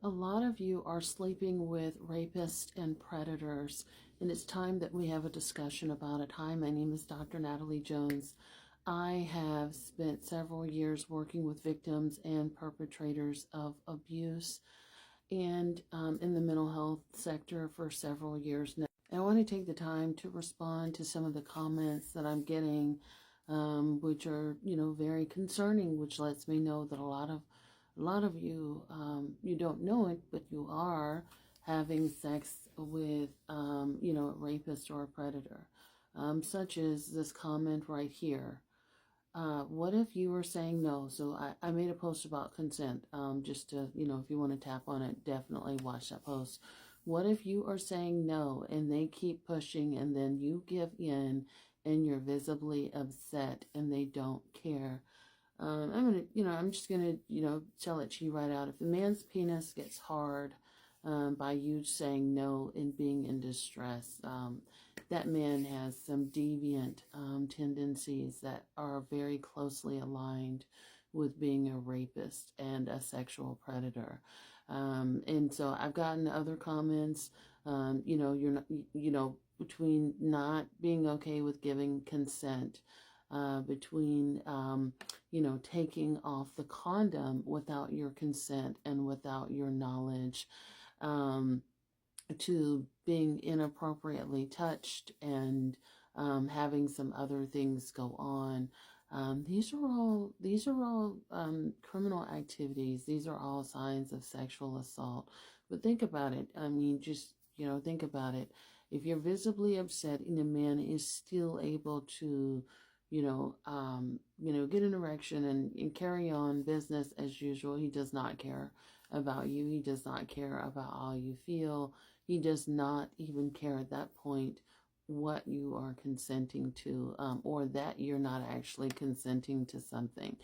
A lot of you are sleeping with rapists and predators, and it's time that we have a discussion about it. Hi, my name is Dr. Natalie Jones. I have spent several years working with victims and perpetrators of abuse and in the mental health sector for several years now. I want to take the time to respond to some of the comments that I'm getting, which are, very concerning, which lets me know that a lot of you, you don't know it, but you are having sex with, a rapist or a predator, such as this comment right here. What if you were saying no? So I made a post about consent, just to, if you want to tap on it, definitely watch that post. What if you are saying no and they keep pushing and then you give in and you're visibly upset and they don't care? I'm just gonna, tell it to you right out. If a man's penis gets hard by you saying no and being in distress, that man has some deviant tendencies that are very closely aligned with being a rapist and a sexual predator. And so I've gotten other comments, you're not, between not being okay with giving consent, between, taking off the condom without your consent and without your knowledge, to being inappropriately touched and having some other things go on. These are all criminal activities. These are all signs of sexual assault. But think about it. I mean, just, think about it. If you're visibly upset and a man is still able to, get an erection and carry on business as usual, he does not care about you. He does not care about how you feel. He does not even care at that point what you are consenting to, or that you're not actually consenting to something.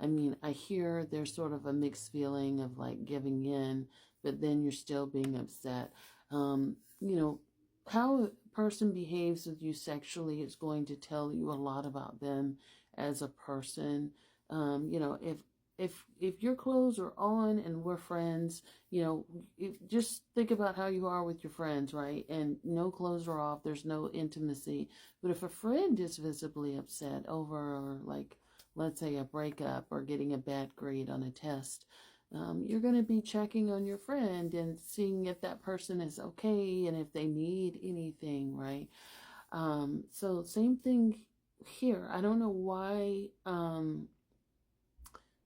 I mean, I hear there's sort of a mixed feeling of like giving in, but then you're still being upset. How a person behaves with you sexually is going to tell you a lot about them as a person. If your clothes are on and we're friends, just think about how you are with your friends, right? And no clothes are off, there's no intimacy. But if a friend is visibly upset over, like, let's say a breakup or getting a bad grade on a test, you're going to be checking on your friend and seeing if that person is okay and if they need anything, right? So same thing here. I don't know why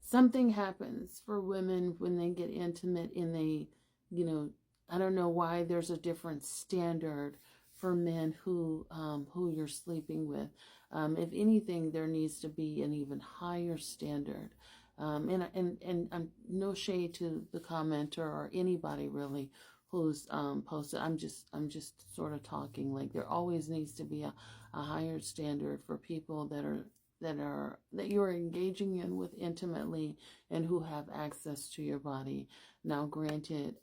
something happens for women when they get intimate and they, I don't know why there's a different standard for men who you're sleeping with. If anything, there needs to be an even higher standard. And I'm no shade to the commenter or anybody really who's posted. I'm just sort of talking like there always needs to be a higher standard for people that you're engaging in with intimately and who have access to your body. Now, granted,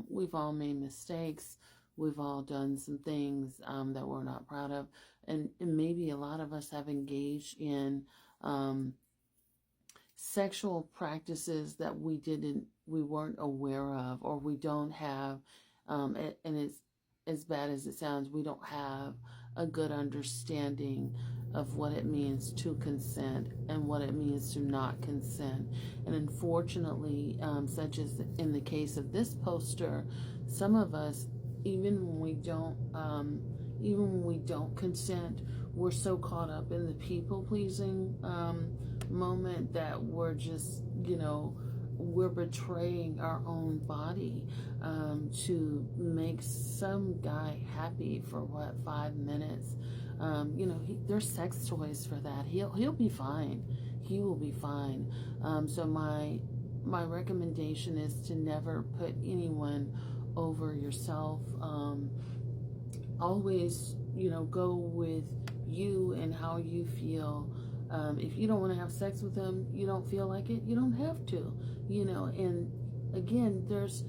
we've all made mistakes. We've all done some things that we're not proud of, and maybe a lot of us have engaged in sexual practices that we weren't aware of, or we don't have, and it's as bad as it sounds, we don't have a good understanding of what it means to consent and what it means to not consent. And unfortunately, such as in the case of this poster, some of us, even when we don't consent, we're so caught up in the people pleasing moment that we're just, we're betraying our own body to make some guy happy for 5 minutes. There's sex toys for that. He'll be fine. He will be fine. So my recommendation is to never put anyone over yourself. Always, go with you and how you feel. If you don't want to have sex with him, you don't feel like it, you don't have to, and again, there's,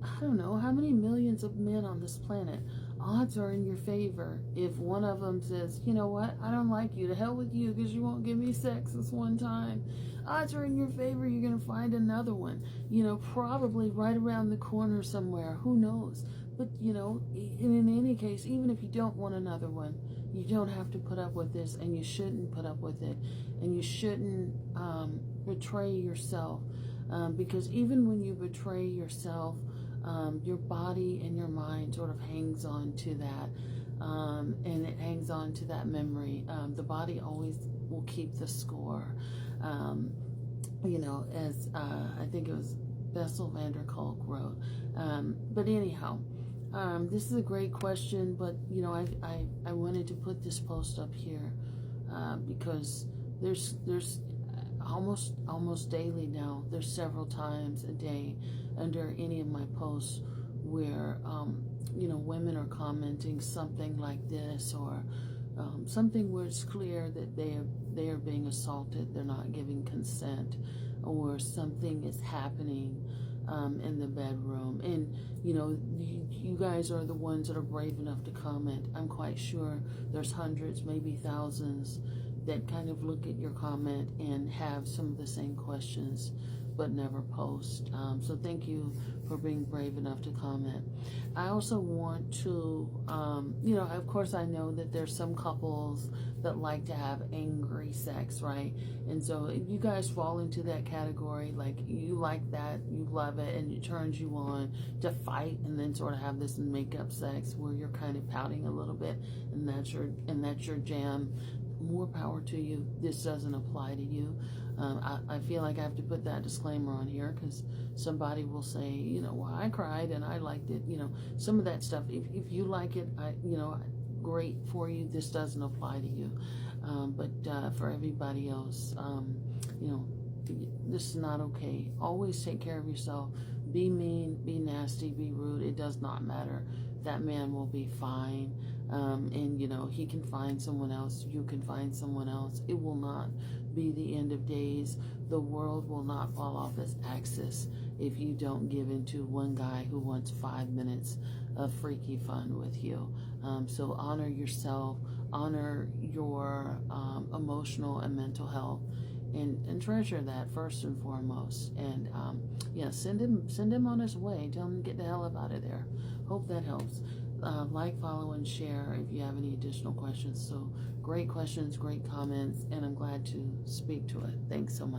I don't know how many millions of men on this planet. odds are in your favor. If one of them says, you know what, I don't like you, to hell with you because you won't give me sex this one time, odds are in your favor you're going to find another one, probably right around the corner somewhere, who knows. But in any case, even if you don't want another one, you don't have to put up with this, and you shouldn't put up with it, and you shouldn't betray yourself, because even when you betray yourself, your body and your mind sort of hangs on to that, and it hangs on to that memory. The body always will keep the score. As I think it was Bessel van der Kolk wrote. But anyhow, this is a great question, but I wanted to put this post up here because there's almost daily now. There's several times a day under any of my posts where women are commenting something like this, or something where it's clear that they are being assaulted, they're not giving consent, or something is happening in the bedroom. And you guys are the ones that are brave enough to comment. I'm quite sure there's hundreds, maybe thousands, that kind of look at your comment and have some of the same questions but never post. So thank you for being brave enough to comment. I also want to, of course I know that there's some couples that like to have angry sex, right? And so if you guys fall into that category, like you like that, you love it, and it turns you on to fight and then sort of have this make-up sex where you're kind of pouting a little bit, and that's your jam, more power to you. This doesn't apply to you. I feel like I have to put that disclaimer on here because somebody will say, well, I cried and I liked it. Some of that stuff, if you like it, great for you. This doesn't apply to you. But for everybody else, this is not okay. Always take care of yourself. Be mean, be nasty, be rude. It does not matter. That man will be fine. And he can find someone else. You can find someone else. It will not be the end of days. The world will not fall off its axis if you don't give in to one guy who wants 5 minutes of freaky fun with you. So honor yourself, honor your emotional and mental health, and treasure that first and foremost. And send him on his way. Tell him to get the hell up out of there. Hope that helps. Like, follow, and share if you have any additional questions. So great questions, great comments, and I'm glad to speak to it. Thanks so much.